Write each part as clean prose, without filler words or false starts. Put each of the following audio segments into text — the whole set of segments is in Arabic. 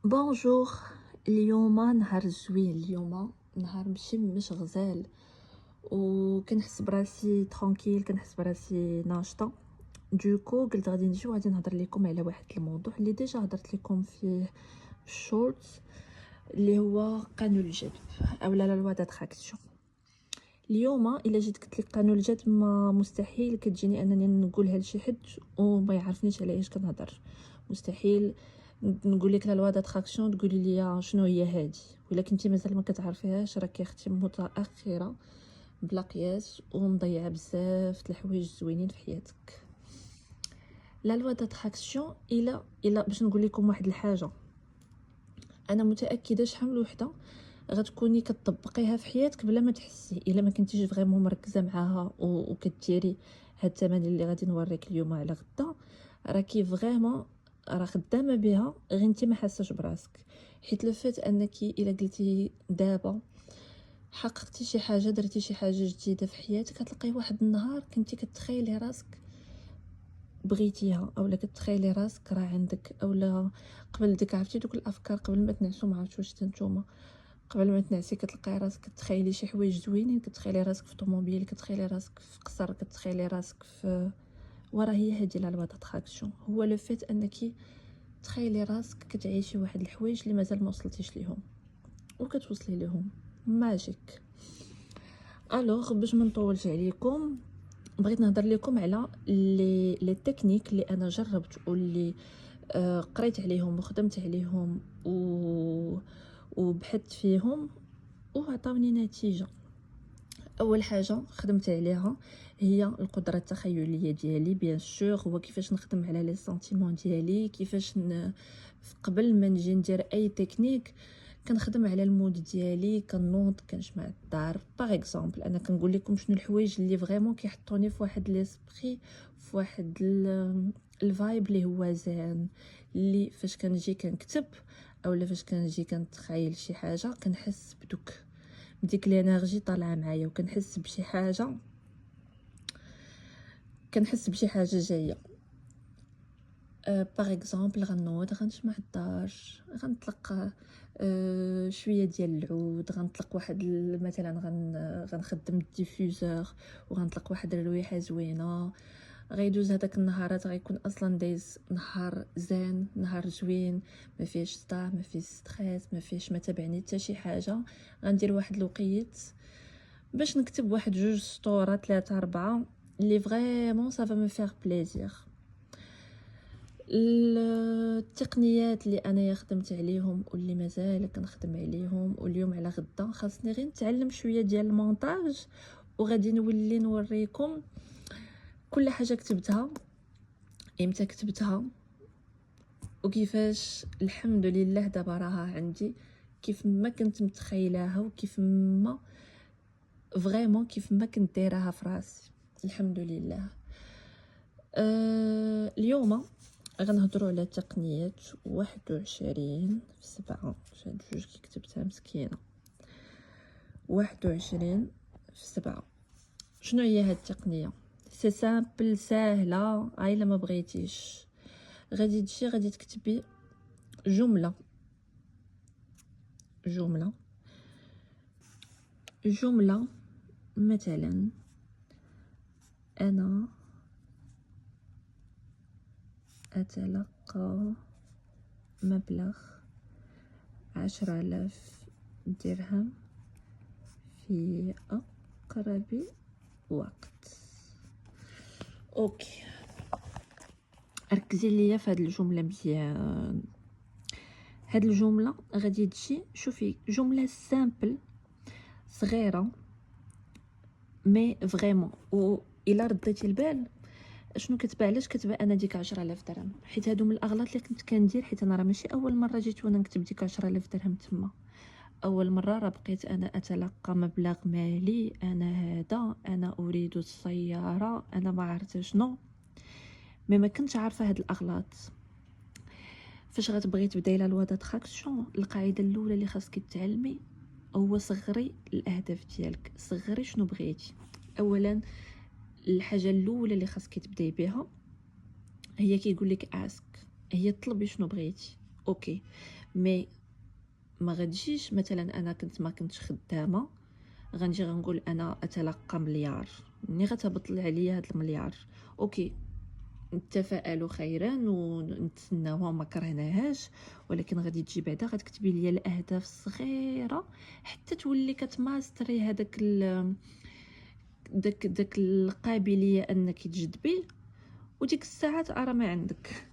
بونجور. اليوم نهار زوين، اليوم نهار مش غزال، وكنحس براسي ترونكيل، كنحس براسي ناشطه. دوكو قلت غادي نجي وغادي نهضر لكم على واحد الموضوع اللي ديجا هضرت لكم فيه في الشورتس، اللي هو قانون الجذب اولا لا لوا داتراكسيون. اليوم الا جيت قلت لك قانون الجذب، ما مستحيل كتجيني انني نقولها لشي حد وما يعرفنيش على ايش كنهضر. مستحيل نقول لك لا لوا داتراكسيون تقولي لي شنو هي هادي، ولا كنتي مازال ما كتعرفيهاش راكي اختي متاخره بلا قياس ومضيعه بزاف د الحوايج زوينين في حياتك. لا لوا داتراكسيون الا باش نقول لكم واحد الحاجه، انا متاكده شحال من وحده غتكوني كتطبقيها في حياتك بلا ما تحسي، الا ما كنتيش فريمون مركزه معاها وكديري هاد التمارين اللي غادي نوريك اليوم على غدا، راكي فريمون راه خدامه بها غير انت ما حاساش براسك. حيت لو فات انك الا قلتي دابا حققتي شي حاجه، درتي شي حاجه جديده في حياتك، هتلقاي واحد النهار كنتي كتخيلي راسك بغيتيها، اولا كتخيلي راسك راه عندك، اولا قبل ديك عرفتي دوك الافكار قبل ما تنعسوا، ما عرفتش واش نتوما قبل ما تنعسي كتلقاي راسك كتخيلي شي حوايج زوينين، كتخيلي راسك في طوموبيل، كتخيلي راسك في قصر، كتخيلي راسك في وراه هي هادي لا لوا داتراكسيون. هو لو فيت انك تخيلي راسك كتعيشي واحد الحوايج اللي مازال ما وصلتيش ليهم وكتوصلي ليهم ماجيك. الوغ باش ما نطولش عليكم، بغيت نهضر لكم على لي تكنيك اللي انا جربت واللي قريت عليهم وخدمت عليهم وبحثت فيهم وعطاوني نتيجه. اول حاجه خدمت عليها هي القدره التخيليه ديالي، بيان سور هو كيفاش نخدم على لي سنتيمون ديالي، كيفاش قبل ما نجي ندير اي تكنيك كنخدم على المود ديالي، كنوض كنجمع الدار. باغ اكزومبل انا كنقول لكم شنو الحوايج اللي فريمون كيحطوني في واحد ليسبري، في واحد الفايب اللي هو زين، اللي فاش كنجي كنكتب اولا فاش كنجي كنتخيل شي حاجه كنحس بديك الانرجي طالعه معايا، وكنحس بشي حاجه، كنحس بشي حاجه جايه. باغ اكزومبل غنوض غنجمع الدار، غنطلق شويه ديال العود، غنطلق واحد مثلا غنخدم الديفوزور وغنطلق واحد الرويحه زوينه. غيدوز هذاك النهارات غيكون اصلا دايز نهار زين، نهار زوين، ما فيهش صداع، ما فيهش ستريس، ما فيهش ما تابعني حتى شي حاجه. غندير واحد الوقيت باش نكتب واحد جوج سطوره 3 4 اللي فريمون صافا مي فيغ بليزير. التقنيات اللي انا خدمت عليهم واللي مازال كنخدم عليهم، واليوم على غدا خاصني غير نتعلم شويه ديال المونتاج، وغادي نولي نوريكم كل حاجه كتبتها، امتى كتبتها، وكيفاش الحمد لله دابا راها عندي كيف ما كنت متخيلاها، وكيف ما فريمون كيف ما كنت دايراها في راسي الحمد لله. اليوم غنهضروا على تقنيات 21/7. هاد جوج كي كتبتها مسكينه 21/7. شنو هي هاد التقنيه؟ سي سامبل، ساهله، الا ما بغيتيش غادي تجي غادي تكتبي جمله جمله جمله، مثلا انا اتلقى مبلغ 10,000 درهم في أقرب وقت. اوكي، ركزي ليا في هاد الجمله مزيان. هاد الجمله غادي تجي، شوفي جمله سامبل صغيره مي فريمون، و الا رديتي البال شنو كتبان، علاش كتبان انا ديك 10,000 درهم؟ حيت هادو من الاغلاط اللي كنت كندير، حيت انا راه ماشي اول مره جيت وانا نكتب ديك 10,000 درهم تما. اول مره راه بقيت انا اتلقى مبلغ مالي، انا هذا، انا اريد السياره، انا ما عرفت شنو، ما كنتش عارفه هاد الاغلاط. فاش غتبغي تبداي لا لوا داتراكسيون، القاعده الاولى اللي خاصك تعلمي هو صغري الاهداف ديالك، صغري شنو بغيتي. اولا الحاجه الاولى اللي خاصك تبداي بها هي كيقول لك اسك، هي طلبي شنو بغيتي. اوكي، مي ما غتجيش مثلا انا كنت ما كنتش خدامه غنجي غنقول انا اتلقى مليار، ملي غتهبط عليا هاد المليار اوكي نتفائلوا خيرا ونتسناوها وما كرهناهاش، ولكن غادي تجي بعدا غتكتبي ليا الاهداف الصغيره حتى تولي كتماستري هذاك داك القابليه انك تجذبي، وديك الساعات راه ما عندك.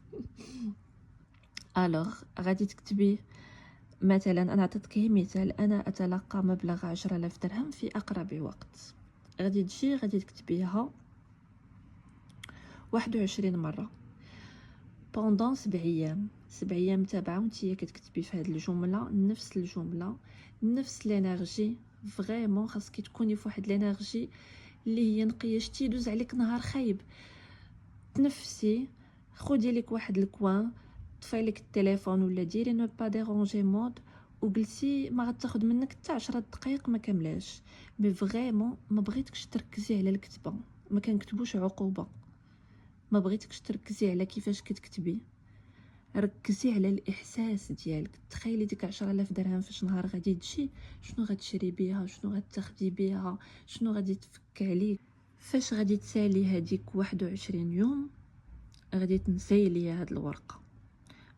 الوغ غادي تكتبي مثلا، انا عطيتك مثال، انا اتلقى مبلغ 10,000 درهم في اقرب وقت. غادي تجي غادي تكتبيها 21 مره بوندون 7 ايام، 7 ايام متابعه وانتي كتكتبي في هذه الجمله نفس الجمله نفس لينيرجي. فريمون خاصك تكوني في واحد لينيرجي اللي هي نقيه. شتي يدوز عليك نهار خايب، تنفسي، خدي لك واحد الكوان، طفي لك التليفون ولا ديري نو با ديرونجي مود وجلسي. ما غتاخد منك حتى 10 دقائق ما كاملاش، مي فريمون ما بغيتكش تركزي على الكتابه، ما كنكتبوش عقوبه، ما بغيتكش تركزي على كيفاش كتكتبي، ركزي على الاحساس ديالك. تخيلي ديك 10,000 درهم فاش نهار غادي تجي، شنو غتشري بيها، شنو غتاخدي بيها، شنو غادي تفك عليك. فاش غادي تسالي هذيك 21 يوم غادي تنسي ليا هاد الورقه،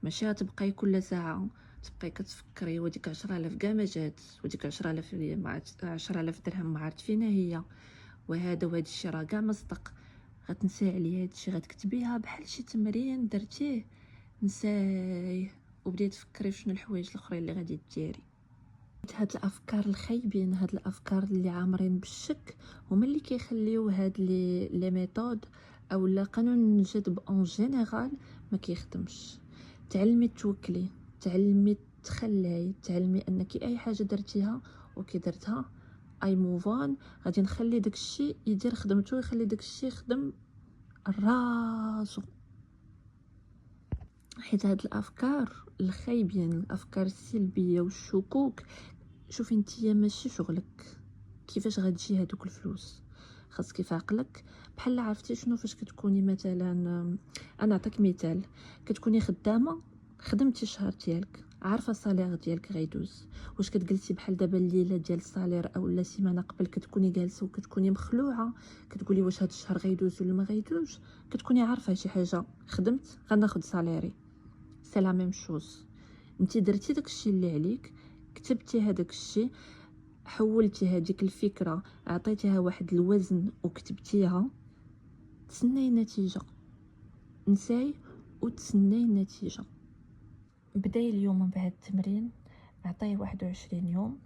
ماشي غتبقاي كل ساعه تبقاي كتفكري وديك 10,000 كاع ما جات، وديك 10,000 مع 10,000 درهم ما عرفت فينا هي، وهذا الشيء راه كاع ما صدق. غتنسي عليه هادشي، غتكتبيها بحال شي تمرين درتيه نسايه وبديتي تفكري شنو الحوايج الاخرين اللي غادي ديري. هاد الافكار الخايبين، هاد الافكار اللي عامرين بالشك، هما اللي كيخليو هاد لي ميثود او لا قانون الجذب اون جينيرال ما كيخدمش. تعلمي توكلي، تعلمي تخلعي، تعلمي انك اي حاجه درتيها وكي درتها اي موفون، غادي نخلي داكشي يدير خدمته، يخلي داكشي يخدم راسو. حيت هاد الافكار الخايبين، الافكار السلبيه والشكوك، شوفي نتيا ماشي شغلك كيفاش غتجي هادوك الفلوس. خاصك في عقلك بحال عرفتي شنو، فاش كتكوني مثلا، انا نعطيك مثال، كتكوني خدامه خدمتي شهر ديالك، عارفه الصالير ديالك غيدوز، واش كتجلسي بحال دابا الليله ديال الصالير او لا سيمانه قبل كتكوني جالسه وكتكوني مخلوعه كتقولي واش هاد الشهر غيدوز ولا ما غيدوزش، كتكوني عارفه شي حاجه، خدمت غناخد صاليري، سي لا ميم شوز. انت درتي داكشي اللي عليك، كتبتي هذاك الشيء، حولتي هذيك الفكره، عطيتيها واحد الوزن وكتبتيها، تسناي النتيجه، نساي وتسناي النتيجه. بداي اليوم من بعد التمرين، عطيه 21 يوم،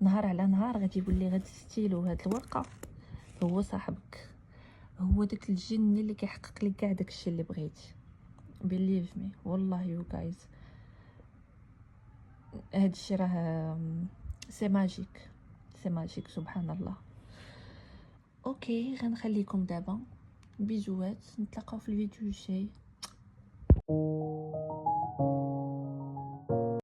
نهار على نهار غادي يولي غاد ستيلو هاد الورقه هو صاحبك، هو داك الجني اللي كيحقق لك كاع داكشي اللي بغيتي. بليف مي والله يو جايز، هادشي راه سي ماجيك، سي ماجيك سبحان الله. اوكي غنخليكم دابا، بيجوات، نتلاقاو في الفيديو الجاي.